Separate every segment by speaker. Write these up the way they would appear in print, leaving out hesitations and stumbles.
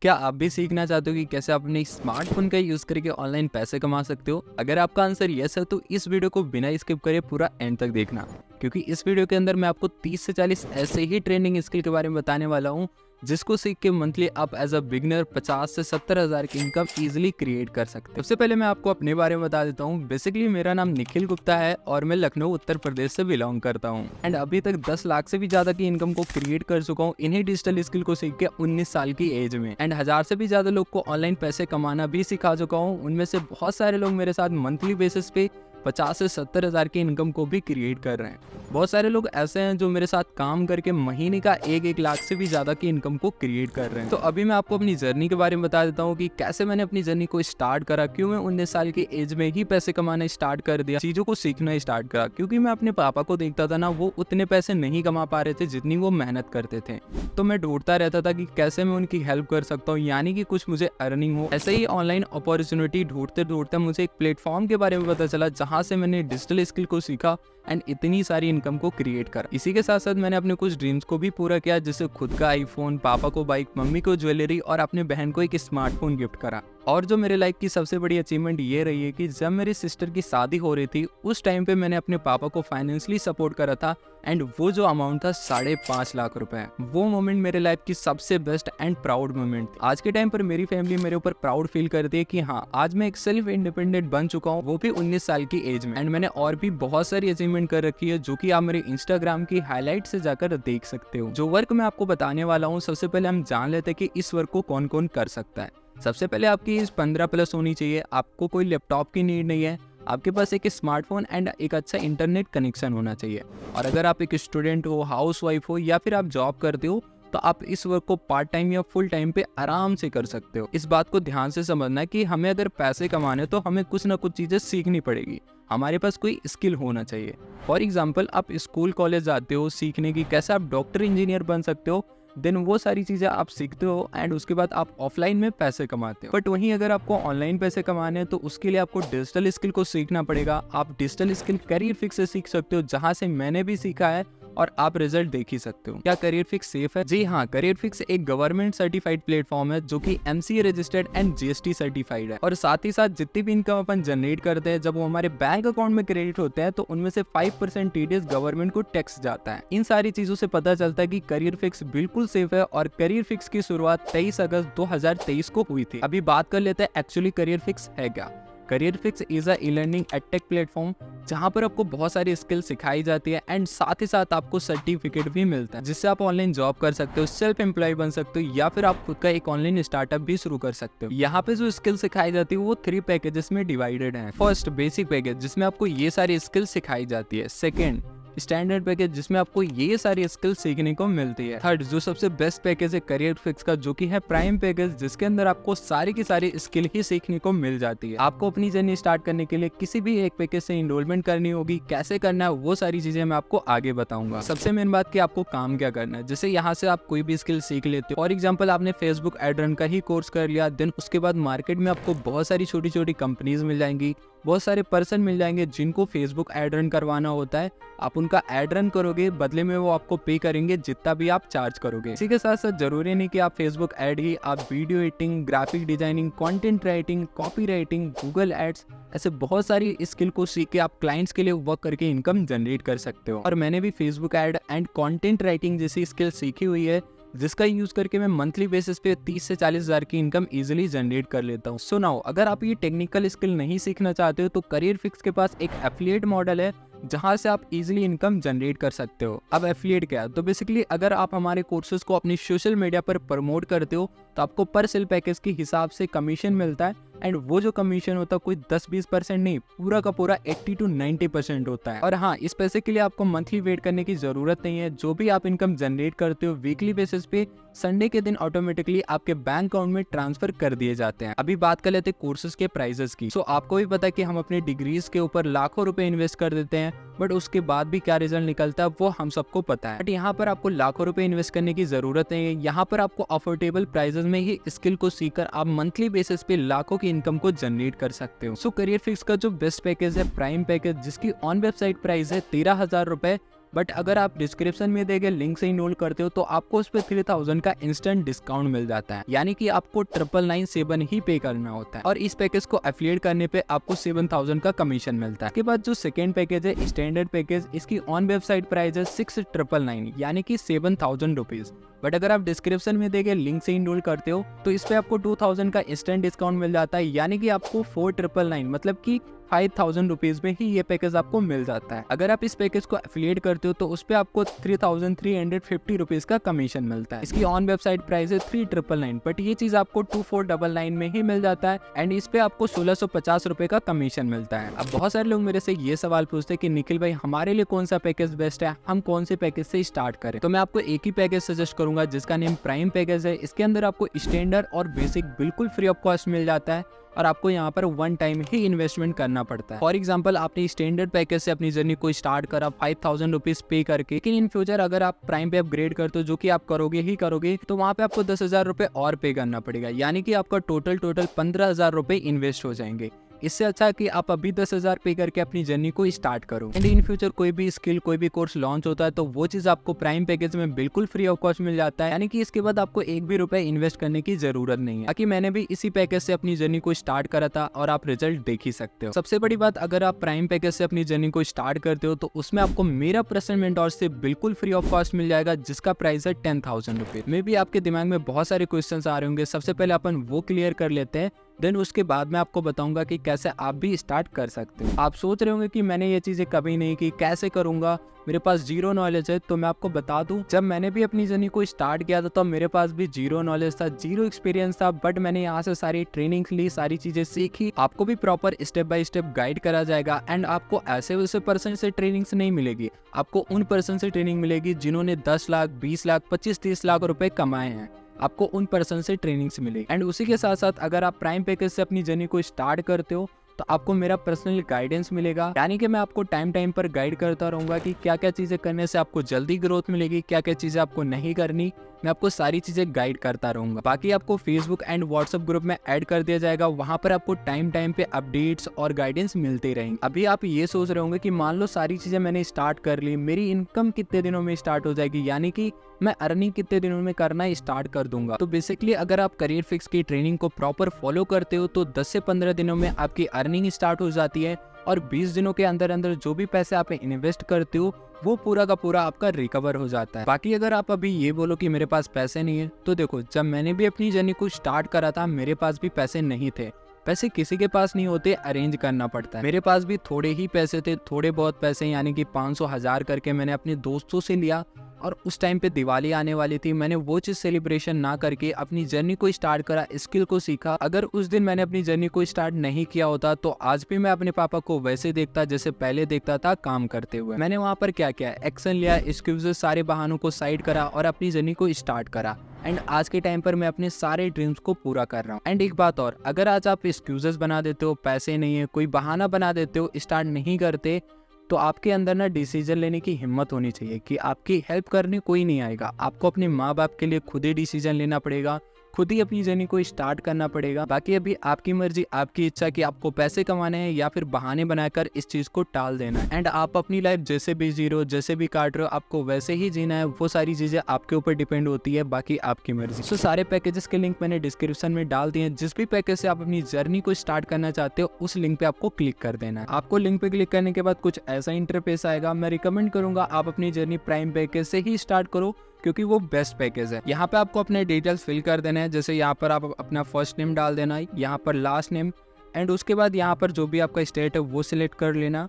Speaker 1: क्या आप भी सीखना चाहते हो कि कैसे आप अपने स्मार्टफोन का यूज करके ऑनलाइन पैसे कमा सकते हो? अगर आपका आंसर यस है तो इस वीडियो को बिना स्किप करे पूरा एंड तक देखना, क्योंकि इस वीडियो के अंदर मैं आपको 30 से 40 ऐसे ही ट्रेंडिंग स्किल के बारे में बताने वाला हूँ जिसको सीख के मंथली आप एज अ बिगनर 50 से 70 हज़ार की इनकम इजीली क्रिएट कर सकते हो। सबसे पहले मैं आपको अपने बारे में बता देता हूँ। बेसिकली मेरा नाम निखिल गुप्ता है और मैं लखनऊ उत्तर प्रदेश से बिलोंग करता हूँ एंड अभी तक 10 लाख से भी ज्यादा की इनकम को क्रिएट कर चुका हूँ इन्हीं डिजिटल स्किल को सीख के 19 साल की एज में एंड 1000 से भी ज्यादा लोग को ऑनलाइन पैसे कमाना भी सिखा चुका हूँ। उनमें से बहुत सारे लोग मेरे साथ मंथली बेसिस पे 50 से 70 हज़ार की इनकम को भी क्रिएट कर रहे हैं। बहुत सारे लोग ऐसे हैं जो मेरे साथ काम करके महीने का 1 लाख से भी ज्यादा की इनकम को क्रिएट कर रहे हैं। तो अभी मैं आपको अपनी जर्नी के बारे में बता देता हूँ कि कैसे मैंने अपनी जर्नी को स्टार्ट करा, क्यों मैं 19 साल की एज में ही पैसे कमाना स्टार्ट कर दिया, चीजों को सीखना स्टार्ट करा। क्योंकि मैं अपने पापा को देखता था ना, वो उतने पैसे नहीं कमा पा रहे थे जितनी वो मेहनत करते थे, तो मैं ढूंढता रहता था कि कैसे मैं उनकी हेल्प कर सकता हूँ, यानी कि कुछ मुझे अर्निंग हो। ऐसे ही ऑनलाइन अपॉर्चुनिटी ढूंढते ढूंढते मुझे एक प्लेटफॉर्म के बारे में पता चला जहाँ से मैंने डिजिटल स्किल को सीखा एंड इतनी सारी इनकम को क्रिएट करा। इसी के साथ साथ मैंने अपने कुछ ड्रीम्स को भी पूरा किया, जैसे खुद का आईफोन, पापा को बाइक, मम्मी को ज्वेलरी और अपने बहन को एक स्मार्टफोन गिफ्ट करा। और जो मेरे लाइफ की सबसे बड़ी अचीवमेंट ये रही है कि जब मेरी सिस्टर की शादी हो रही थी उस टाइम पे मैंने अपने पापा को फाइनेंशियली सपोर्ट करा था एंड वो जो अमाउंट था 5.5 लाख रुपए। वो मोमेंट मेरे लाइफ की सबसे बेस्ट एंड प्राउड मोमेंट थी। आज के टाइम पर मेरी फैमिली मेरे ऊपर प्राउड फील करती है कि हाँ, आज मैं एक सेल्फ इंडिपेंडेंट बन चुका हूँ, वो भी 19 साल की एज में। एंड मैंने और भी बहुत सारी अचीवमेंट कर रखी है जो कि आप मेरे इंस्टाग्राम की हाईलाइट से जाकर देख सकते हो। जो वर्क मैं आपको बताने वाला हूँ, सबसे पहले हम जान लेते हैं कि इस वर्क को कौन कौन कर सकता है। सबसे पहले आपकी एज 15 प्लस होनी चाहिए, आपको कोई लैपटॉप की नीड नहीं है, आपके पास एक स्मार्टफोन एंड एक अच्छा इंटरनेट कनेक्शन होना चाहिए। और अगर आप एक स्टूडेंट हो, हाउसवाइफ हो या फिर आप जॉब करते हो तो आप इस वर्क को पार्ट टाइम या फुल टाइम पे आराम से कर सकते हो। इस बात को ध्यान से समझना कि हमें अगर पैसे कमाने तो हमें कुछ ना कुछ चीजें सीखनी पड़ेगी, हमारे पास कोई स्किल होना चाहिए। फॉर एग्जाम्पल, आप स्कूल कॉलेज जाते हो सीखने की कैसे आप डॉक्टर इंजीनियर बन सकते हो, देन वो सारी चीजें आप सीखते हो एंड उसके बाद आप ऑफलाइन में पैसे कमाते हो। बट वहीं अगर आपको ऑनलाइन पैसे कमाने हैं तो उसके लिए आपको डिजिटल स्किल को सीखना पड़ेगा। आप डिजिटल स्किल करियर फिक्स से सीख सकते हो, जहां से मैंने भी सीखा है और आप रिजल्ट देख ही सकते हो। क्या करियर फिक्स सेफ है? जी हाँ, करियर फिक्स एक गवर्नमेंट सर्टिफाइड प्लेटफॉर्म है जो कि MCA registered and GST certified है। और साथ ही साथ जितनी भी इनकम अपन जनरेट करते हैं, जब वो हमारे बैंक अकाउंट में क्रेडिट होते हैं तो उनमें से 5% TDS गवर्नमेंट को टैक्स जाता है। इन सारी चीजों से पता चलता है कि करियर फिक्स बिल्कुल सेफ है। और करियर फिक्स की शुरुआत 23 अगस्त 2023 को हुई थी। अभी बात कर लेते हैं एक्चुअली करियर फिक्स है क्या। Career Fix is a e learning edtech platform जहां पर आपको बहुत सारी स्किल सिखाई जाती है एंड साथ ही साथ आपको सर्टिफिकेट भी मिलता है, जिससे आप ऑनलाइन जॉब कर सकते हो, सेल्फ एम्प्लॉय बन सकते हो या फिर आप खुद का एक ऑनलाइन स्टार्टअप भी शुरू कर सकते हो। यहाँ पे जो स्किल सिखाई जाती है वो 3 पैकेजेस में डिवाइडेड है। फर्स्ट, बेसिक पैकेज जिसमें आपको ये सारी स्किल सिखाई जाती है। सेकेंड, स्टैंडर्ड पैकेज जिसमें आपको ये सारी स्किल सीखने को मिलती है। थर्ड, जो सबसे बेस्ट पैकेज है करियर फिक्स का, जो कि है प्राइम पैकेज, जिसके अंदर आपको सारी की सारी स्किल ही सीखने को मिल जाती है। आपको अपनी जर्नी स्टार्ट करने के लिए किसी भी एक पैकेज से इनरोलमेंट करनी होगी, कैसे करना है वो सारी चीजें मैं आपको आगे बताऊंगा। सबसे मेन बात कि आपको काम क्या करना है। जैसे यहाँ से आप कोई भी स्किल सीख लेते हो, फॉर एग्जाम्पल आपने फेसबुक एड रन का ही कोर्स कर लिया, देन उसके बाद मार्केट में आपको बहुत सारी छोटी छोटी कंपनीज मिल जाएंगी, बहुत सारे पर्सन मिल जाएंगे जिनको फेसबुक एड रन करवाना होता है। आप उनका एड रन करोगे, बदले में वो आपको पे करेंगे जितना भी आप चार्ज करोगे। इसी के साथ साथ जरूरी नहीं कि आप फेसबुक एड ही, आप video editing, graphic designing, content writing, copy writing, Google ads, ऐसे बहुत सारी स्किल को सीख के आप क्लाइंट्स के लिए वर्क करके इनकम जनरेट कर सकते हो। और मैंने भी Facebook ad and content writing जैसी स्किल सीखी हुई है, जिसका यूज करके मैं मंथली बेसिस पे 30 से 40 हज़ार की इनकम इजीली जनरेट कर लेता हूँ। सो नाउ, अगर आप ये टेक्निकल स्किल नहीं सीखना चाहते हो तो करियर फिक्स के पास एक एफिलिएट मॉडल है जहां से आप इजीली इनकम जनरेट कर सकते हो। अब एफिलिएट क्या है? तो बेसिकली अगर आप हमारे कोर्सेज को अपनी सोशल मीडिया पर प्रमोट करते हो तो आपको पर सेल पैकेज के हिसाब से कमीशन मिलता है एंड वो जो कमीशन होता है कोई 10-20% नहीं, पूरा का पूरा 80 to 90% होता है। और हाँ, इस पैसे के लिए आपको मंथली वेट करने की जरूरत नहीं है। जो भी आप इनकम जनरेट करते हो वीकली बेसिस पे संडे के दिन ऑटोमेटिकली आपके बैंक अकाउंट में ट्रांसफर कर दिए जाते हैं। अभी बात कर लेते हैं कोर्सेज के प्राइसेस की। सो आपको भी पता है कि हम अपने डिग्रीज के ऊपर लाखों रुपए इन्वेस्ट कर देते हैं, बट उसके बाद भी क्या रिजल्ट निकलता है वो हम सबको पता है। बट यहाँ पर आपको लाखों रुपए इन्वेस्ट करने की जरूरत नहीं है। यहाँ पर आपको अफोर्डेबल प्राइसेस में ही स्किल को सीखकर आप मंथली बेसिस पे लाखों की इनकम को जनरेट कर सकते हो। सो करियर फिक्स का जो बेस्ट पैकेज है प्राइम पैकेज, जिसकी ऑन वेबसाइट प्राइस है 13,000 रुपए, बट अगर आप डिस्क्रिप्शन में दिए गए लिंक से इनरोल करते हो तो आपको उस पर 3000 का इंस्टेंट डिस्काउंट मिल जाता है, यानी कि आपको 999 ही पे करना होता है और इस पैकेज को एफिलिएट करने पे आपको 7000 का कमीशन मिलता है। इसके बाद जो सेकेंड पैकेज है स्टैंडर्ड पैकेज, इसकी ऑन वेबसाइट प्राइस है 6999 यानी कि 7000 रुपीज। बट अगर आप डिस्क्रिप्शन में दिए गए लिंक से इनरोल करते हो तो इस पे आपको 2000 का इंस्टेंट डिस्काउंट मिल जाता है, यानी कि आपको 4999 मतलब कि 5000 रुपीज में ही ये पैकेज आपको मिल जाता है। अगर आप इस पैकेज को एफिलिएट करते हो तो उस पे आपको 3350 रुपीज का कमीशन मिलता है। इसकी ऑन वेबसाइट प्राइस है 3999, बट ये चीज आपको 2499 में ही मिल जाता है एंड इस पे आपको 1650 रुपए का कमीशन मिलता है। अब बहुत सारे लोग मेरे से ये सवाल पूछते हैं कि निखिल भाई हमारे लिए कौन सा पैकेज बेस्ट है, हम कौन से पैकेज से स्टार्ट करें। तो मैं आपको एक ही पैकेज सजेस्ट करूंगा जिसका नेम प्राइम पैकेज है। इसके अंदर आपको स्टैंडर्ड और बेसिक बिल्कुल फ्री ऑफ कॉस्ट मिल जाता है और आपको यहाँ पर वन टाइम ही इन्वेस्टमेंट करना पड़ता है। फॉर एग्जांपल आपने स्टैंडर्ड पैकेज से अपनी जर्नी को स्टार्ट करा 5000 रुपीज पे करके, लेकिन इन फ्यूचर अगर आप प्राइम पे अपग्रेड करते हो, जो कि आप करोगे ही करोगे, तो वहाँ पे आपको 10,000 रुपए और पे करना पड़ेगा, यानी कि आपका टोटल 15,000 रुपए इन्वेस्ट हो जाएंगे। इससे अच्छा है कि आप अभी 10,000 पे करके अपनी जर्नी को स्टार्ट करो एंड इन फ्यूचर कोई भी स्किल कोई भी कोर्स लॉन्च होता है तो वो चीज आपको प्राइम पैकेज में बिल्कुल फ्री ऑफ कॉस्ट मिल जाता है, यानी कि इसके बाद आपको एक भी रुपए इन्वेस्ट करने की जरूरत नहीं है। बाकी मैंने भी इसी पैकेज से अपनी जर्नी को स्टार्ट करा था और आप रिजल्ट देख ही सकते हो। सबसे बड़ी बात, अगर आप प्राइम पैकेज से अपनी जर्नी को स्टार्ट करते हो तो उसमें आपको मेरा पर्सनल मेंटोर से बिल्कुल फ्री ऑफ कॉस्ट मिल जाएगा, जिसका प्राइस है 10,000 रुपीज। मे भी आपके दिमाग में बहुत सारे क्वेश्चंस आ रहे होंगे, सबसे पहले अपन वो क्लियर कर लेते हैं, देन उसके बाद मैं आपको बताऊंगा कि कैसे आप भी स्टार्ट कर सकते हो। आप सोच रहे होंगे कि मैंने ये चीजें कभी नहीं की, कैसे करूंगा, मेरे पास जीरो नॉलेज है। तो मैं आपको बता दूं, जब मैंने भी अपनी जर्नी को स्टार्ट किया था तो मेरे पास भी जीरो नॉलेज था, जीरो एक्सपीरियंस था, बट मैंने यहाँ से सारी ट्रेनिंग ली, सारी चीजें सीखी। आपको भी proper step by step guide करा जाएगा एंड आपको ऐसे वैसे पर्सन से ट्रेनिंग नहीं मिलेगी, आपको उन पर्सन से ट्रेनिंग मिलेगी जिन्होंने 10 लाख 20 लाख 25-30 लाख रुपए कमाए हैं। आपको उन पर्सन से ट्रेनिंग से मिलेगी एंड उसी के साथ साथ अगर आप प्राइम पैकेज से अपनी जर्नी को स्टार्ट करते हो तो आपको मेरा पर्सनल गाइडेंस मिलेगा, यानी कि मैं आपको टाइम पर गाइड करता रहूंगा कि क्या क्या चीजें करने से आपको जल्दी ग्रोथ मिलेगी, क्या क्या चीजें आपको नहीं करनी, मैं आपको सारी चीजें गाइड करता रहूंगा। बाकी आपको फेसबुक एंड व्हाट्सएप ग्रुप में ऐड कर दिया जाएगा, वहां पर आपको टाइम पे अपडेट्स और गाइडेंस मिलते रहेंगे। अभी आप ये सोच रहे होंगे कि मान लो सारी चीजें मैंने स्टार्ट कर ली, मेरी इनकम कितने दिनों में स्टार्ट हो जाएगी, यानी कि मैं अर्निंग कितने दिनों में करना स्टार्ट कर दूंगा। तो बेसिकली अगर आप करियर फिक्स की ट्रेनिंग को प्रॉपर फॉलो करते हो तो 10 से 15 दिनों में आपकी अर्निंग स्टार्ट हो जाती है और 20 दिनों के अंदर अंदर जो भी पैसे आप इन्वेस्ट करते हो वो पूरा का पूरा आपका रिकवर हो जाता है। बाकी अगर आप अभी ये बोलो कि मेरे पास पैसे नहीं है, तो देखो जब मैंने भी अपनी जर्नी को स्टार्ट करा था मेरे पास भी पैसे नहीं थे। पैसे किसी के पास नहीं होते, अरेंज करना पड़ता है। मेरे पास भी थोड़े ही पैसे थे, थोड़े बहुत पैसे यानी कि 500 1000 करके मैंने अपने दोस्तों से लिया और उस टाइम पे दिवाली आने वाली थी, मैंने वो चीज सेलिब्रेशन ना करके अपनी जर्नी को स्टार्ट करा, स्किल को सीखा। अगर उस दिन मैंने अपनी जर्नी को स्टार्ट नहीं किया होता तो आज भी मैं अपने पापा को वैसे देखता जैसे पहले देखता था काम करते हुए। मैंने वहाँ पर क्या किया, एक्शन लिया, एक्सक्यूजेस सारे बहानों को साइड करा और अपनी जर्नी को स्टार्ट करा एंड आज के टाइम पर मैं अपने सारे ड्रीम्स को पूरा कर रहा हूँ। एंड एक बात और, अगर आज आप एक्सक्यूजेस बना देते हो, पैसे नहीं है, कोई बहाना बना देते हो, स्टार्ट नहीं करते, तो आपके अंदर ना डिसीजन लेने की हिम्मत होनी चाहिए कि आपकी हेल्प करने कोई नहीं आएगा। आपको अपने माँ बाप के लिए खुद ही डिसीजन लेना पड़ेगा, खुद ही अपनी जर्नी को स्टार्ट करना पड़ेगा। बाकी अभी आपकी मर्जी, आपकी इच्छा कि आपको पैसे कमाने हैं या फिर बहाने बनाकर इस चीज को टाल देना है। एंड आप अपनी लाइफ जैसे भी जी रहे हो, जैसे भी काट रहे हो, आपको वैसे ही जीना है। वो सारी चीजें आपके ऊपर डिपेंड होती है, बाकी आपकी मर्जी। तो सारे पैकेजेस के लिंक मैंने डिस्क्रिप्शन में डाल दिए हैं। जिस भी पैकेज से आप अपनी जर्नी को स्टार्ट करना चाहते हो उस लिंक पे आपको क्लिक कर देना है। आपको लिंक पे क्लिक करने के बाद कुछ ऐसा इंटरफेस आएगा। मैं रिकमेंड करूंगा आप अपनी जर्नी प्राइम पैकेज से ही स्टार्ट करो क्योंकि वो बेस्ट पैकेज है। यहाँ पे आपको अपने डिटेल्स फिल कर देना है, जैसे यहाँ पर आप अपना फर्स्ट नेम डाल देना, यहाँ पर लास्ट नेम, एंड उसके बाद यहाँ पर जो भी आपका स्टेट है वो सिलेक्ट कर लेना,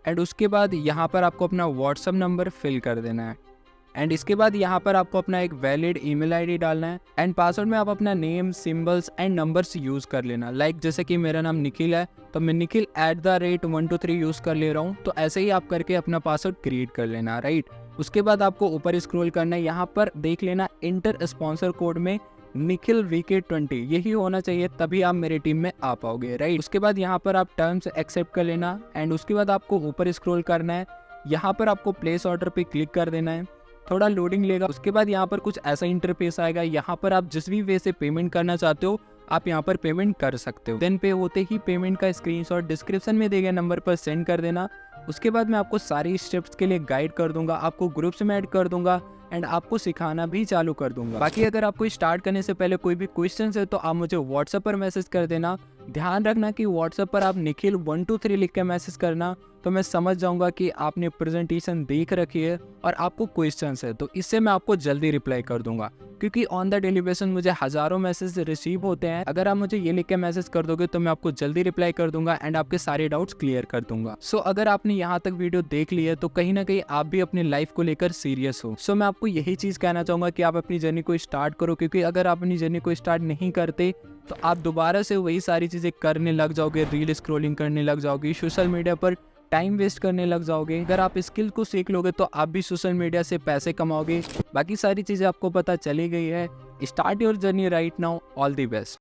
Speaker 1: एंड उसके बाद यहाँ पर आपको अपना व्हाट्सअप नंबर फिल कर देना है, एंड इसके बाद यहाँ पर आपको अपना एक वैलिड ईमेल आईडी डालना है, एंड पासवर्ड में आप अपना name, symbols and numbers use कर लेना। लाइक जैसे कि मेरा नाम निखिल है तो मैं निखिल @123 यूज कर ले रहा हूँ, तो ऐसे ही आप करके अपना पासवर्ड क्रिएट कर लेना, राइट। उसके बाद आपको ऊपर स्क्रॉल करना है, यहाँ पर देख लेना इंटर स्पॉन्सर कोड में निखिल VK20 यही होना चाहिए, तभी आप मेरे टीम में आ पाओगे, राइट। उसके बाद यहाँ पर आप टर्म्स एक्सेप्ट कर लेना, एंड उसके बाद आपको ऊपर स्क्रॉल करना है, यहाँ पर आपको प्लेस ऑर्डर पे क्लिक कर देना है, थोड़ा लोडिंग लेगा। उसके बाद यहाँ पर कुछ ऐसा इंटरफेस आएगा, यहाँ पर आप जिस भी वे से पेमेंट करना चाहते हो आप यहाँ पर पेमेंट कर सकते हो। देन पे होते ही पेमेंट का स्क्रीनशॉट डिस्क्रिप्शन में दिए गए नंबर पर सेंड कर देना। उसके बाद मैं आपको सारी स्टेप्स के लिए गाइड कर दूंगा, आपको ग्रुप्स में ऐड कर दूंगा एंड आपको सिखाना भी चालू कर दूंगा। बाकी अगर आपको स्टार्ट करने से पहले कोई भी क्वेश्चन है तो आप मुझे व्हाट्सएप पर मैसेज कर देना। ध्यान रखना कि व्हाट्सएप पर आप निखिल 123 लिख के मैसेज करना, तो मैं समझ जाऊंगा कि आपने प्रेजेंटेशन देख रखी है और आपको क्वेश्चंस है, तो इससे मैं आपको जल्दी रिप्लाई कर दूंगा। क्योंकि ऑन द डेली बेसिस मुझे हज़ारों मैसेज रिसीव होते हैं। अगर आप मुझे ये लिख के मैसेज कर दोगे तो मैं आपको जल्दी रिप्लाई कर दूंगा एंड आपके सारे डाउट्स क्लियर कर दूंगा। सो अगर आपने यहाँ तक वीडियो देख ली है तो कहीं ना कहीं आप भी अपनी लाइफ को लेकर सीरियस हो। सो मैं आपको यही चीज़ कहना चाहूँगा कि आप अपनी जर्नी को स्टार्ट करो, क्योंकि अगर आप अपनी जर्नी को स्टार्ट नहीं करते तो आप दोबारा से वही सारी चीज़ें करने लग जाओगे, रील स्क्रॉलिंग करने लग जाओगे, सोशल मीडिया पर टाइम वेस्ट करने लग जाओगे। अगर आप स्किल को सीख लोगे तो आप भी सोशल मीडिया से पैसे कमाओगे। बाकी सारी चीज़ें आपको पता चली गई है। Start your journey right now. All the best.